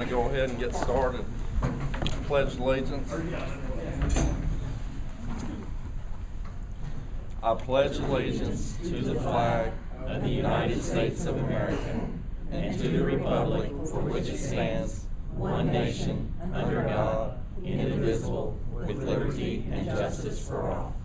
Go ahead and get started. Pledge allegiance. I pledge allegiance to the flag of the United States of America and to the republic for which it stands, one nation, under God, indivisible, with liberty and justice for all.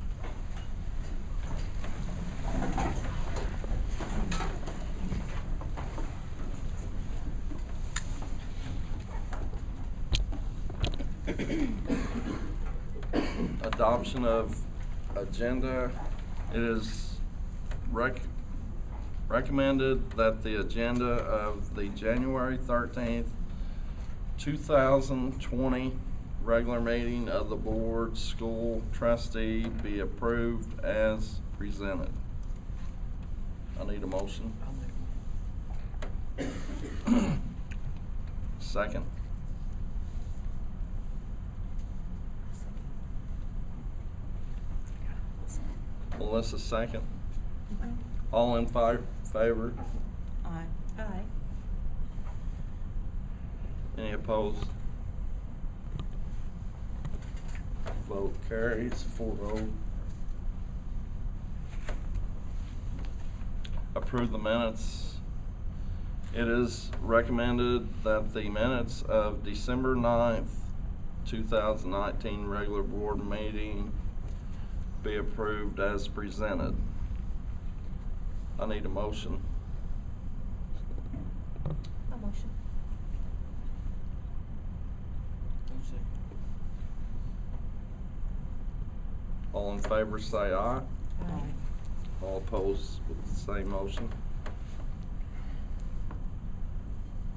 Adoption of agenda. It is recommended that the agenda of the January 13th, 2020 regular meeting of the board school trustee be approved as presented. I need a motion. Second. Melissa, second. All in favor? Aye. Aye. Any opposed? Vote carries 4-0. Approve the minutes. It is recommended that the minutes of December 9th, 2019 regular board meeting be approved as presented. I need a motion. A motion. All in favor say aye. Aye. All opposed with the same motion.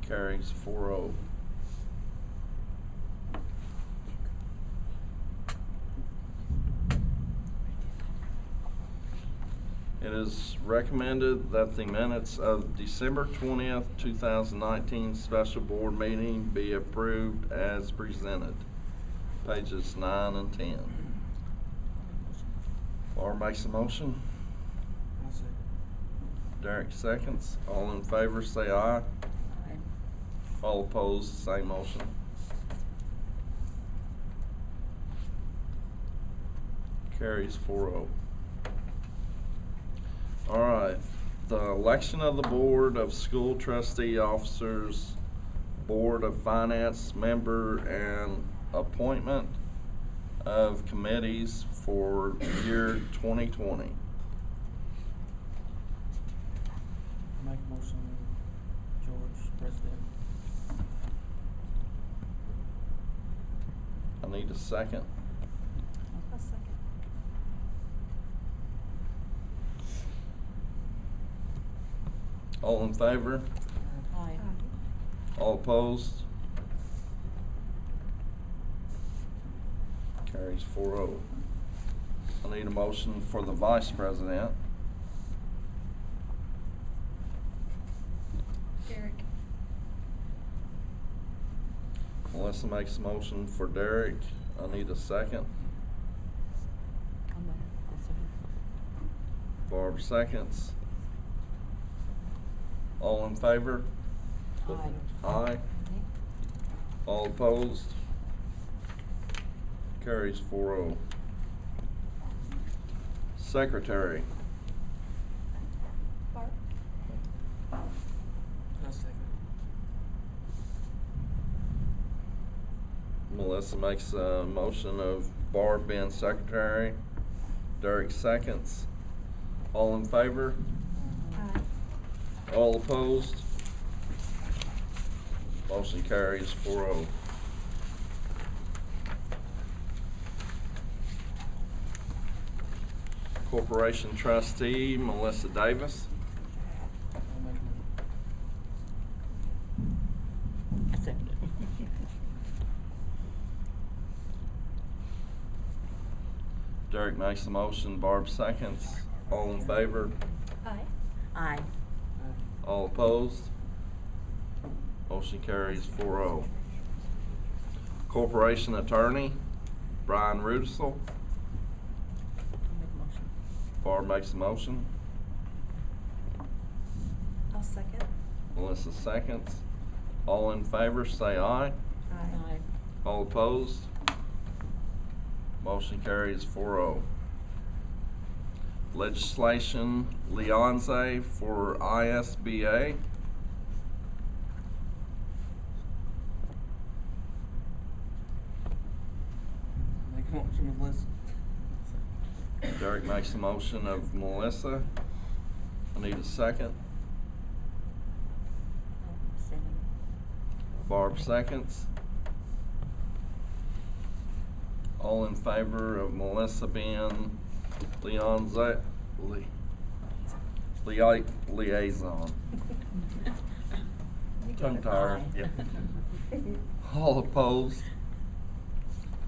Carries 4-0. It is recommended that the minutes of December 20th, 2019 special board meeting be approved as presented. Pages 9 and 10. Barb makes a motion. I'll second. Derek seconds. All in favor say aye. Aye. All opposed, same motion. Carries 4-0. All right, the election of the Board of School Trustee Officers, Board of Finance member, and appointment of committees for year 2020. Make a motion, George, President. I need a second. A second. All in favor? Aye. All opposed? Carries 4-0. I need a motion for the Vice President. Derek. Melissa makes a motion for Derek. I need a second. I'll second. Barb seconds. All in favor? Aye. Aye. All opposed? Carries 4-0. Secretary. Barb. I'll second. Melissa makes a motion of Barb being secretary. Derek seconds. All in favor? Aye. All opposed? Motion carries 4-0. Corporation trustee, Melissa Davis. I'll make a I second it. Derek makes the motion, Barb seconds. All in favor? Aye. Aye. All opposed? Motion carries 4-0. Corporation attorney, Brian Rudisell. I'll make a motion. Barb makes the motion. I'll second. Melissa seconds. All in favor, say aye. Aye. All opposed? Motion carries 4-0. Legislation Leonze for ISBA. Make a motion with Melissa. Derek makes a motion of Melissa. I need a second. Second. Barb seconds. All in favor of Melissa being liaison. Tongue tired. Aye. All opposed?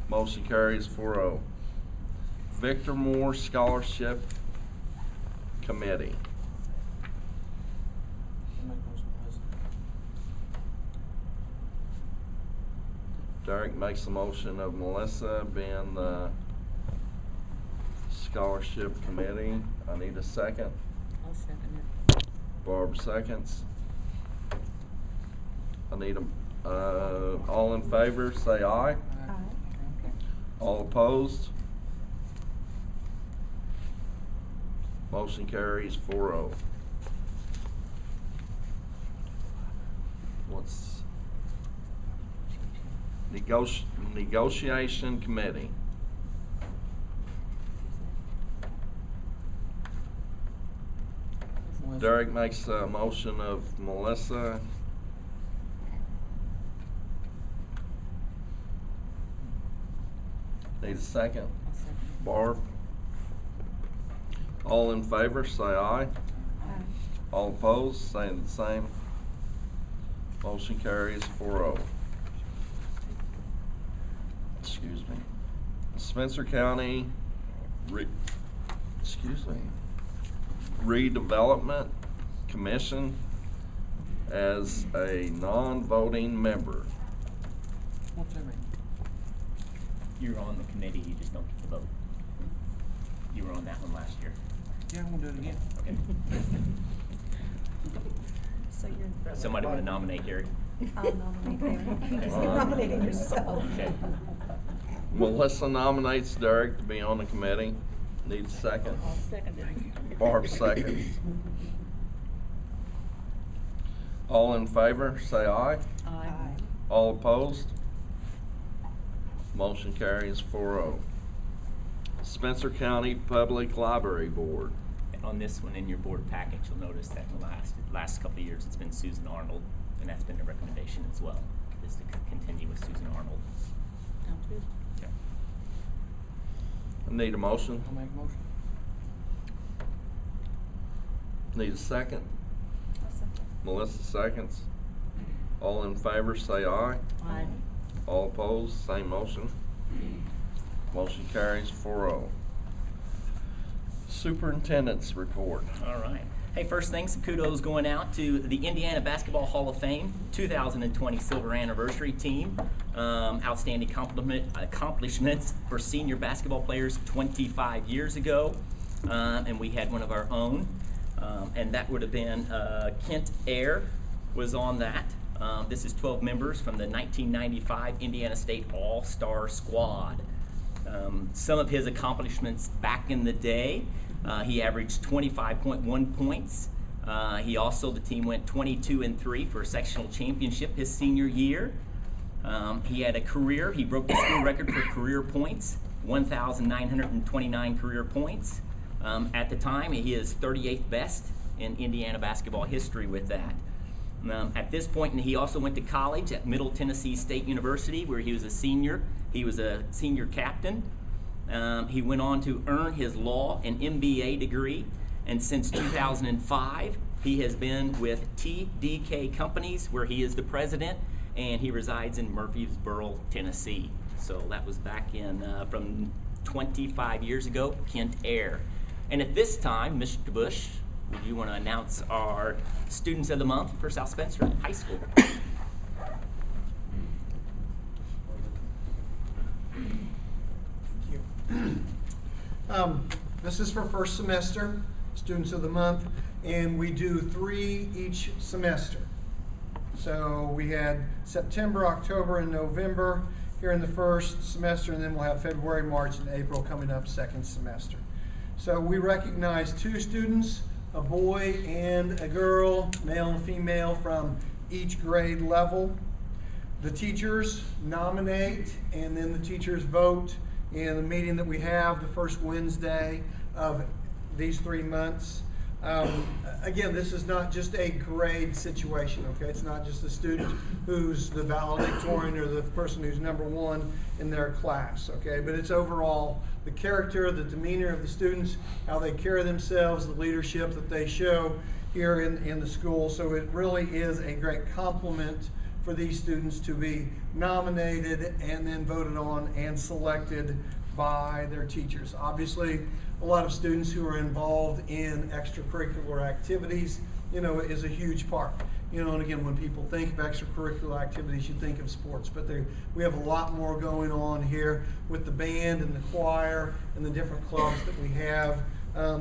Motion carries 4-0. Victor Moore Scholarship Committee. I'll make a motion with Melissa. Derek makes a motion of Melissa being the Scholarship Committee. I need a second. I'll second it. Barb seconds. I need all in favor, say aye. Aye. All opposed? Motion carries 4-0. What's Negotiation Committee? Melissa. Derek makes a motion of Melissa. Need a second. I'll second it. Barb? All in favor, say aye. Aye. All opposed, saying the same. Motion carries 4-0. Excuse me. Spencer County Redevelopment Commission as a non-voting member. What's that mean? You're on the committee, you just don't get to vote. You were on that one last year. Yeah, I'm gonna do it again. Okay. So you're. Somebody want to nominate Derek? I'll nominate Derek. You're nominating yourself. Okay. Melissa nominates Derek to be on the committee. Need a second. I'll second it. Barb seconds. All in favor, say aye. Aye. All opposed? Motion carries 4-0. Spencer County Public Library Board. And on this one in your board package, you'll notice that in the last couple of years, it's been Susan Arnold, and that's been the recommendation as well, is to continue with Susan Arnold. Sounds good. Okay. I need a motion. I'll make a motion. Need a second. I'll second. Melissa seconds. All in favor, say aye. Aye. All opposed, same motion. Motion carries 4-0. Superintendent's report. All right. Hey, first thing, some kudos going out to the Indiana Basketball Hall of Fame 2020 Silver Anniversary Team. Outstanding accomplishments for senior basketball players 25 years ago. And we had one of our own. And that would have been Kent Ayer was on that. This is 12 members from the 1995 Indiana State All-Star Squad. Some of his accomplishments back in the day, he averaged 25.1 points. The team went 22-3 for a sectional championship his senior year. He broke the school record for career points, 1,929 career points. At the time, he is 38th best in Indiana basketball history with that. At this point, he also went to college at Middle Tennessee State University, where he was a senior. He was a senior captain. He went on to earn his law and MBA degree, and since 2005, he has been with TDK Companies, where he is the president, and he resides in Murfreesboro, Tennessee. So that was back in from 25 years ago, Kent Ayer. And at this time, Mr. Bush, would you want to announce our Students of the Month for South Spencer High School? This is for first semester, Students of the Month, and we do 3 each semester. So we had September, October, and November here in the first semester, and then we'll have February, March, and April coming up second semester. So we recognize 2 students, a boy and a girl, male and female, from each grade level. The teachers nominate, and then the teachers vote in the meeting that we have the first Wednesday of these 3 months. Again, this is not just a grade situation, okay? It's not just the student who's the valedictorian or the person who's number 1 in their class, okay? But it's overall the character, the demeanor of the students, how they carry themselves, the leadership that they show here in the school. So it really is a great compliment for these students to be nominated and then voted on and selected by their teachers. Obviously, a lot of students who are involved in extracurricular activities, is a huge part. And again, when people think of extracurricular activities, you think of sports, but we have a lot more going on here with the band and the choir and the different clubs that we have.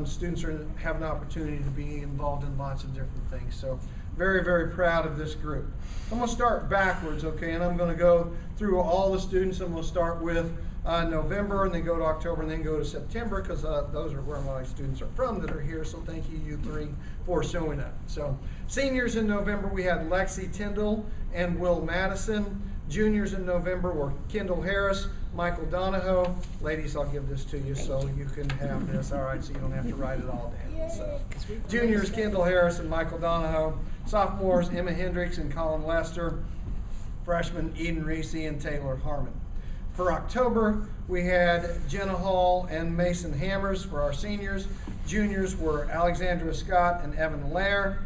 Students have an opportunity to be involved in lots of different things. So very, very proud of this group. I'm going to start backwards, okay, and I'm going to go through all the students. I'm going to start with November, and then go to October, and then go to September, because those are where my students are from that are here. So thank you 3 for showing up. So seniors in November, we had Lexi Tyndall and Will Madison. Juniors in November were Kendall Harris, Michael Donahoe. Ladies, I'll give this to you so you can have this, all right, so you don't have to write it all down. So juniors, Kendall Harris and Michael Donahoe. Sophomores, Emma Hendricks and Colin Lester. Freshmen, Eden Reese and Taylor Harmon. For October, we had Jenna Hall and Mason Hammers for our seniors. Juniors were Alexandra Scott and Evan Lair.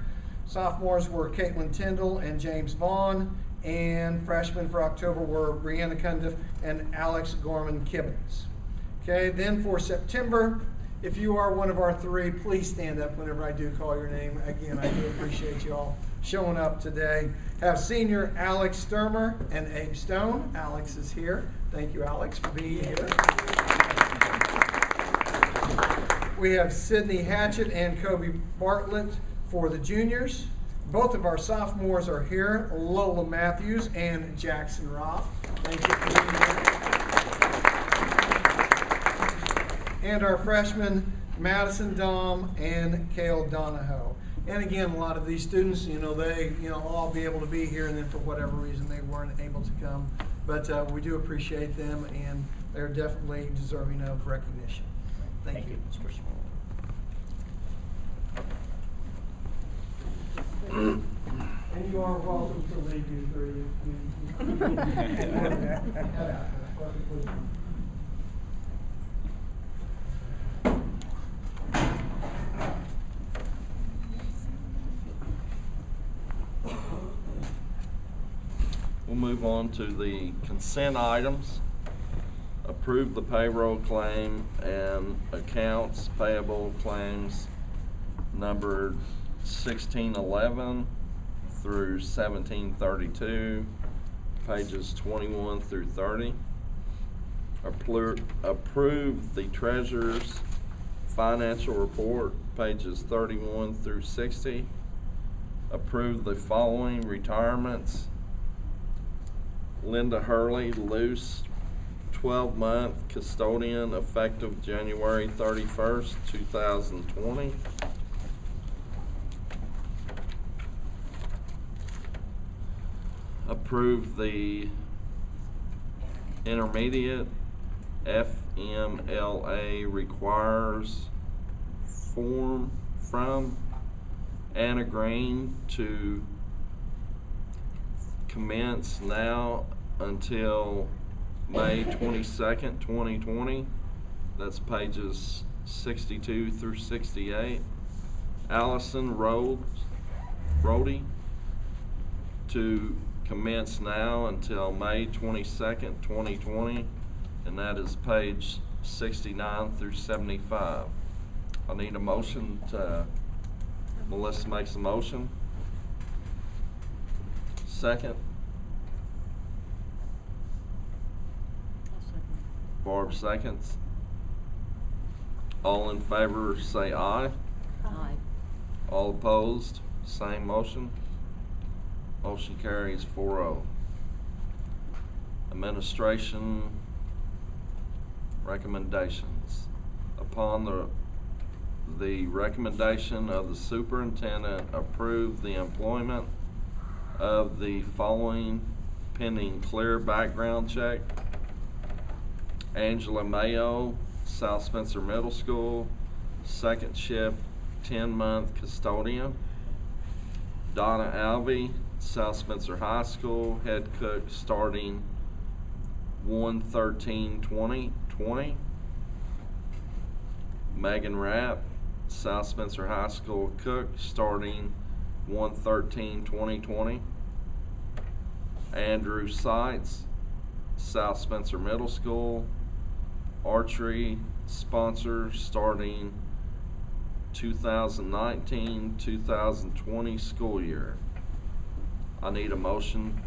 Sophomores were Caitlin Tyndall and James Vaughn. And freshmen for October were Brianna Cundiff and Alex Gorman Kibbins. Okay, then for September, if you are one of our 3, please stand up whenever I do call your name. Again, I do appreciate you all showing up today. Have senior Alex Sturmer and Abe Stone. Alex is here. Thank you, Alex, for being here. We have Sydney Hatchett and Kobe Bartlett for the juniors. Both of our sophomores are here, Lola Matthews and Jackson Roth. Thank you for being here. And our freshmen, Madison Dom and Cale Donahoe. And again, a lot of these students, they, all be able to be here, and then for whatever reason they weren't able to come. But we do appreciate them, and they're definitely deserving of recognition. Thank you. And you are welcome to leave you 3. We'll move on to the consent items. Approve the payroll claim and accounts payable claims numbered 1611 through 1732, pages 21 through 30. Approve the treasurer's financial report, pages 31 through 60. Approve the following retirements: Linda Hurley, Luce, 12-month custodian, effective January 31st, 2020. Approve the intermediate FMLA requires form from Anna Green to commence now until May 22nd, 2020. That's pages 62 through 68. Allison Rhodey to commence now until May 22nd, 2020, and that is page 69 through 75. I need a motion to, Melissa makes a motion. Second. Barb seconds. All in favor say aye. Aye. All opposed, same motion. Motion carries 4-0. Administration recommendations. Upon the recommendation of the superintendent, approve the employment of the following pending clear background check. Angela Mayo, South Spencer Middle School, second shift, 10-month custodian. Donna Alvey, South Spencer High School, head cook, starting 1/13/2020. Megan Rapp, South Spencer High School cook, starting 1/13/2020. Andrew Seitz, South Spencer Middle School, archery sponsor, starting 2019-2020 school year. I need a motion.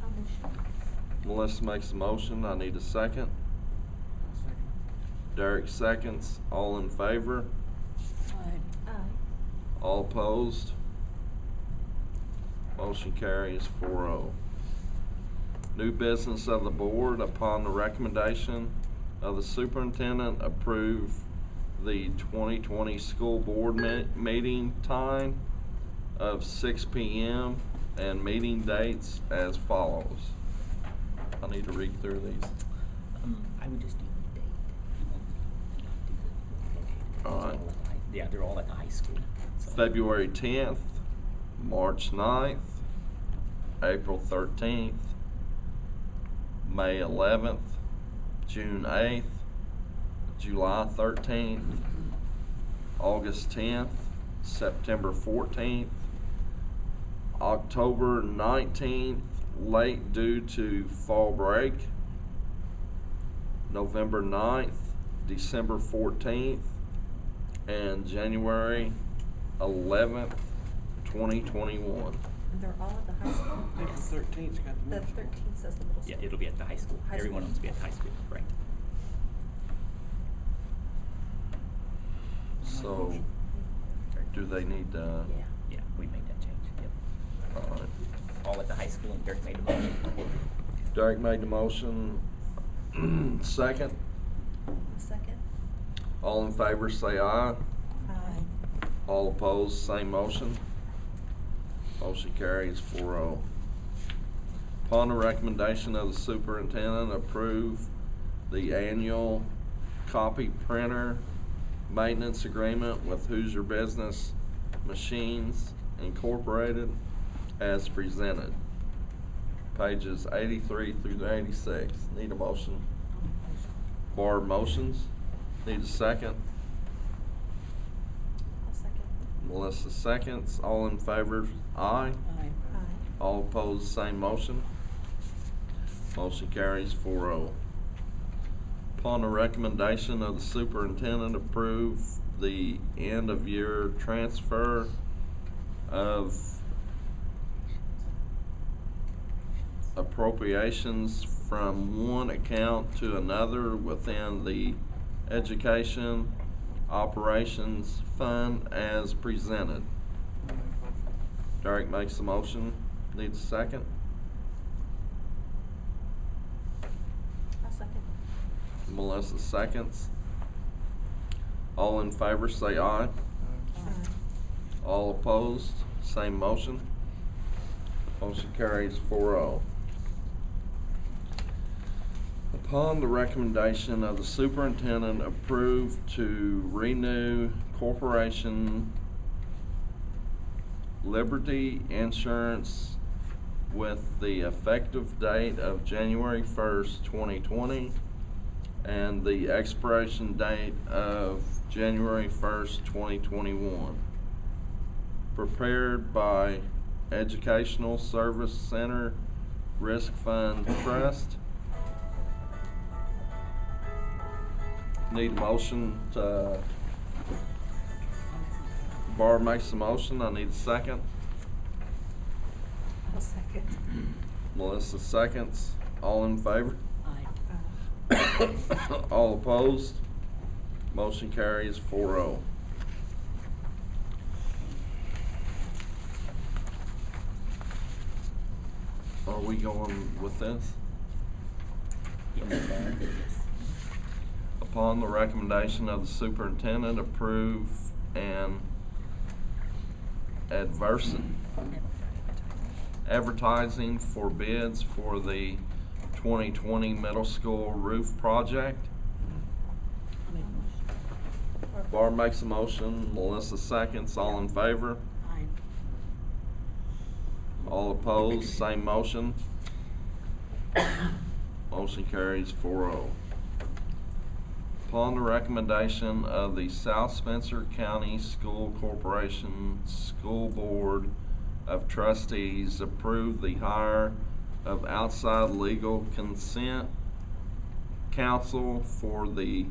I'll motion. Melissa makes a motion. I need a second. I'll second. Derek seconds. All in favor? Aye. All opposed? Motion carries 4-0. New business of the board. Upon the recommendation of the superintendent, approve the 2020 school board meeting time of 6 p.m. and meeting dates as follows. I need to read through these. I would just do the date. Not do the location. All right. Yeah, they're all at the high school. So. February 10th, March 9th, April 13th, May 11th, June 8th, July 13th, August 10th, September 14th, October 19th, late due to fall break, November 9th, December 14th, and January 11th, 2021. And they're all at the high school? April 13th's got the The middle school. 13th says the middle school. Yeah, it'll be at the high school. High Everyone school. else will be at the high school, right? So, do they need to? Yeah, we made that change. Yep. All right. All at the high school, and Derek made the motion. Derek made the motion. Second. Second? All in favor say aye. Aye. All opposed, same motion. Motion carries 4-0. Upon the recommendation of the superintendent, approve the annual copy printer maintenance agreement with Hoosier Business Machines Incorporated as presented. Pages 83 through 86. Need a motion? Barb motions. Need a second? I'll second. Melissa seconds. All in favor, aye. Aye. All opposed, same motion. Motion carries 4-0. Upon the recommendation of the superintendent, approve the end of year transfer of appropriations from one account to another within the Education Operations Fund as presented. I'll make a motion. Derek makes the motion. Needs a second. I'll second. Melissa seconds. All in favor say aye. Aye. All opposed, same motion. Motion carries 4-0. Upon the recommendation of the superintendent, approve to renew Corporation Liberty Insurance with the effective date of January 1st, 2020, and the expiration date of January 1st, 2021. Prepared by Educational Service Center Risk Fund Trust. Need a motion to, Barb makes the motion, I need a second. I'll second. Melissa seconds, all in favor? Aye. All opposed? Motion carries 4-0. Are we going with this? Upon the recommendation of the superintendent, approve and advertising for bids for the 2020 middle school roof project. Barb makes a motion, Melissa seconds, all in favor? Aye. All opposed, same motion. Motion carries 4-0. Upon the recommendation of the South Spencer County School Corporation School Board of Trustees, approve the hire of outside legal consent counsel for the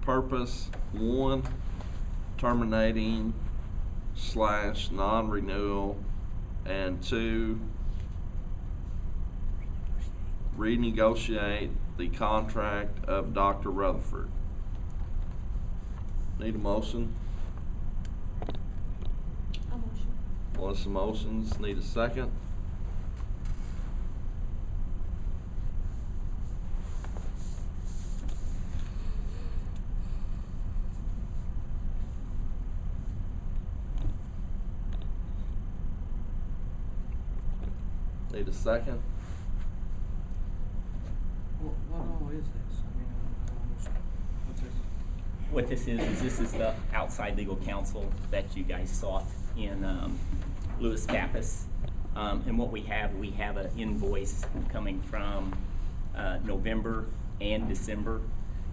purpose, 1, terminating / non-renewal, and 2, renegotiate the contract of Dr. Rutherford. Need a motion? A motion. Melissa motions, need a second? Need a second? What all is this? I mean, I don't understand. What's this? What this is the outside legal counsel that you guys sought in Lewis Kappus. And what we have an invoice coming from November and December,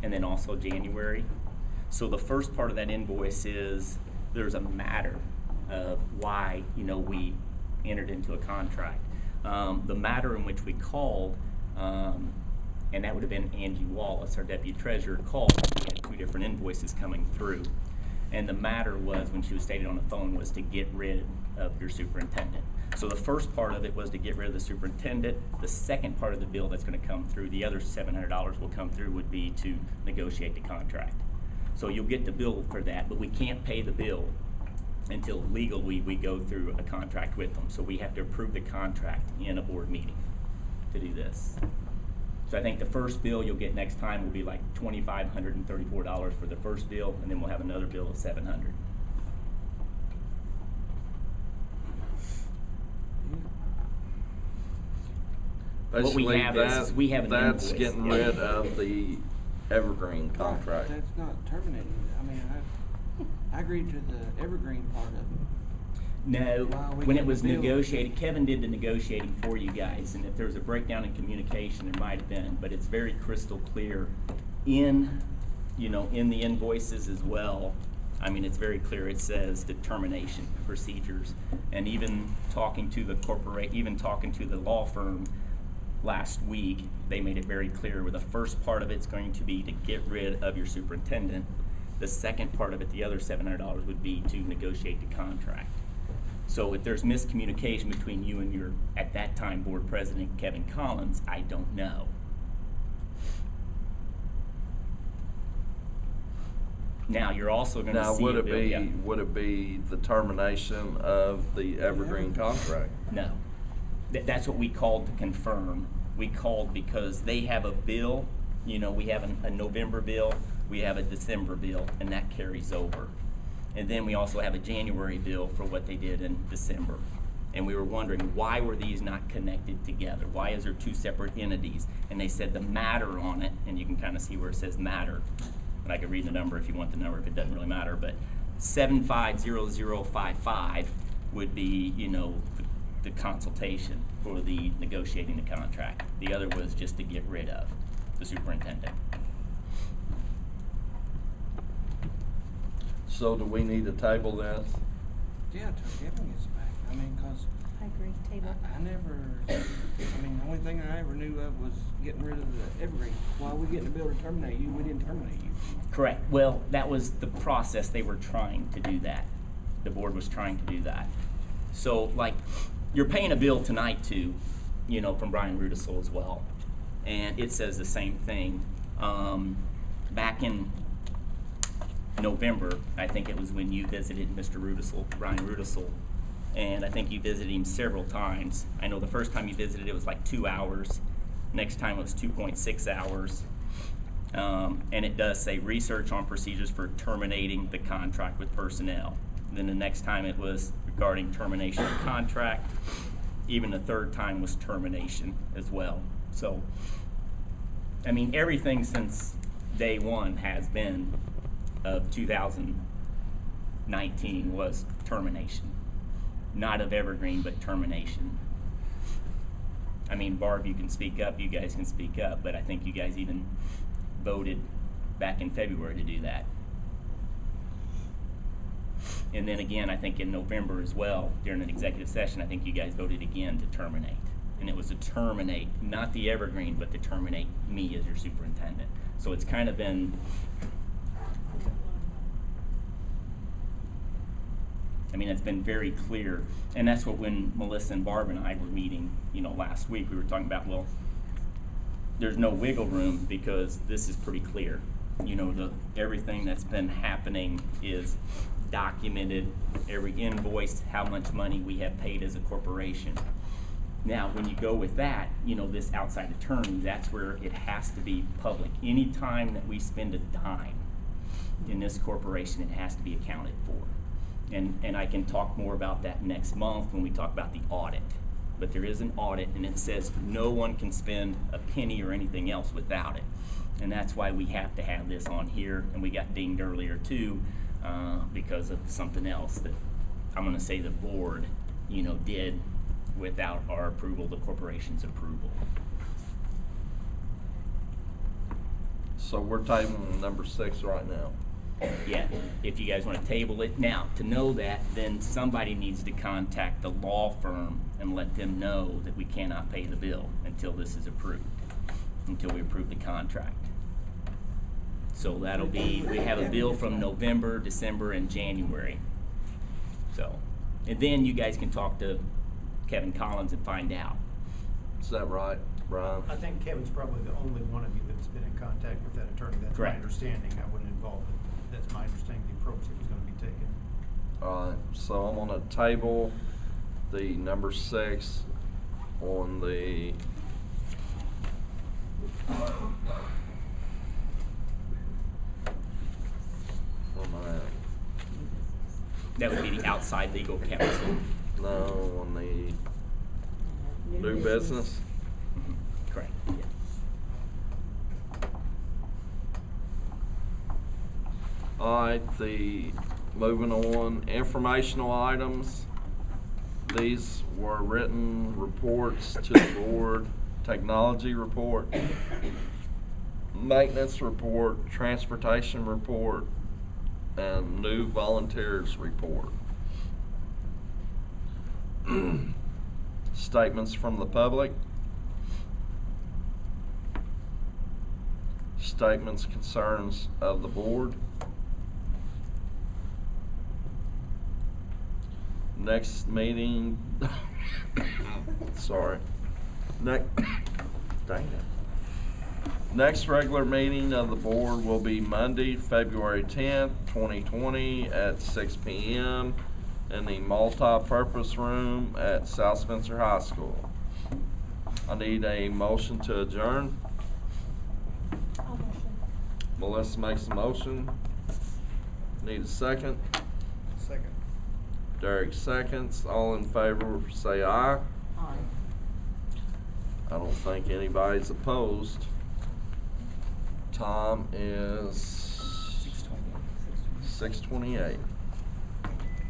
and then also January. So the first part of that invoice is there's a matter of why we entered into a contract. The matter in which we called, and that would have been Angie Wallace, our deputy treasurer, called. We had 2 different invoices coming through. And the matter was, when she was stated on the phone, was to get rid of your superintendent. So the first part of it was to get rid of the superintendent. The second part of the bill that's going to come through, the other $700 will come through, would be to negotiate the contract. So you'll get the bill for that, but we can't pay the bill until legally we go through a contract with them. So we have to approve the contract in a board meeting to do this. So I think the first bill you'll get next time will be like $2,534 for the first bill, and then we'll have another bill of $700. What we Basically, have is we have an that's invoice. getting rid of the Evergreen contract. That's not terminating it. I mean, I agreed to the Evergreen part of it. No, Wow, we when get it was the bill. negotiated, Kevin did the negotiating for you guys, and if there was a breakdown in communication, there might have been, but it's very crystal clear in, in the invoices as well. I mean, it's very clear. It says determination procedures, and even talking to the law firm last week, they made it very clear where the first part of it's going to be to get rid of your superintendent. The second part of it, the other $700, would be to negotiate the contract. So if there's miscommunication between you and your, at that time, board president, Kevin Collins, I don't know. Now, you're also going to Now, see would a it bill, be, yeah. would it be the termination of the Evergreen contract? No. That's what we called to confirm. We called because they have a bill, we have a November bill, we have a December bill, and that carries over. And then we also have a January bill for what they did in December. And we were wondering, why were these not connected together? Why is there 2 separate entities? And they said the matter on it, and you can kind of see where it says matter. And I can read the number if you want the number, if it doesn't really matter, but 750055 would be, the consultation for the negotiating the contract. The other was just to get rid of the superintendent. So do we need to table this? Yeah, till Kevin gets back. I mean, cause I agree, table. I never, the only thing I ever knew of was getting rid of the Evergreen. Why are we getting a bill to terminate you? We didn't terminate you. Correct. Well, that was the process. They were trying to do that. The board was trying to do that. So, like, you're paying a bill tonight to, from Brian Rudisell as well. And it says the same thing. Back in November, I think it was when you visited Mr. Rudisell, Brian Rudisell, and I think you visited him several times. I know the first time you visited, it was like 2 hours. Next time it was 2.6 hours. And it does say research on procedures for terminating the contract with personnel. Then the next time it was regarding termination of contract. Even the third time was termination as well. So, I mean, everything since day one has been of 2019 was termination. Not of Evergreen, but termination. I mean, Barb, you can speak up, you guys can speak up, but I think you guys even voted back in February to do that. And then again, I think in November as well, during an executive session, I think you guys voted again to terminate. And it was to terminate, not the Evergreen, but to terminate me as your superintendent. So it's kind of been, I mean, it's been very clear. And that's what when Melissa and Barb and I were meeting, you know, last week, we were talking about, well, there's no wiggle room because this is pretty clear. You know, everything that's been happening is documented, every invoice, how much money we have paid as a corporation. Now, when you go with that, you know, this outside attorney, that's where it has to be public. Any time that we spend a dime in this corporation, it has to be accounted for. And I can talk more about that next month when we talk about the audit. But there is an audit, and it says no one can spend a penny or anything else without it. And that's why we have to have this on here, and we got dinged earlier too, because of something else that I'm gonna say the board, you know, did without our approval, the corporation's approval. So we're tabling number 6 right now. Yeah, if you guys wanna table it. Now, to know that, then somebody needs to contact the law firm and let them know that we cannot pay the bill until this is approved, until we approve the contract. So that'll be, we have a bill from November, December, and January. So, and then you guys can talk to Kevin Collins and find out. Is that right, Brian? I think Kevin's probably the only one of you that's been in contact with that attorney. That's Correct. my understanding. I wasn't involved, but that's my understanding, the approach that was gonna be taken. All right, so I'm gonna table the number 6 on the where am I at? That would be the outside legal counsel. No, on the new business. Mhm. Correct, yeah. All right, moving on, informational items. These were written reports to the board, technology report, maintenance report, transportation report, and new volunteers report. Statements from the public. Statements, concerns of the board. Next meeting, sorry. Dang it. Next regular meeting of the board will be Monday, February 10th, 2020 at 6 p.m. in the multi-purpose room at South Spencer High School. I need a motion to adjourn. I'll motion. Melissa makes a motion. Need a second. Second. Derek seconds. All in favor, say aye. Aye. I don't think anybody's opposed. Time is 6:28.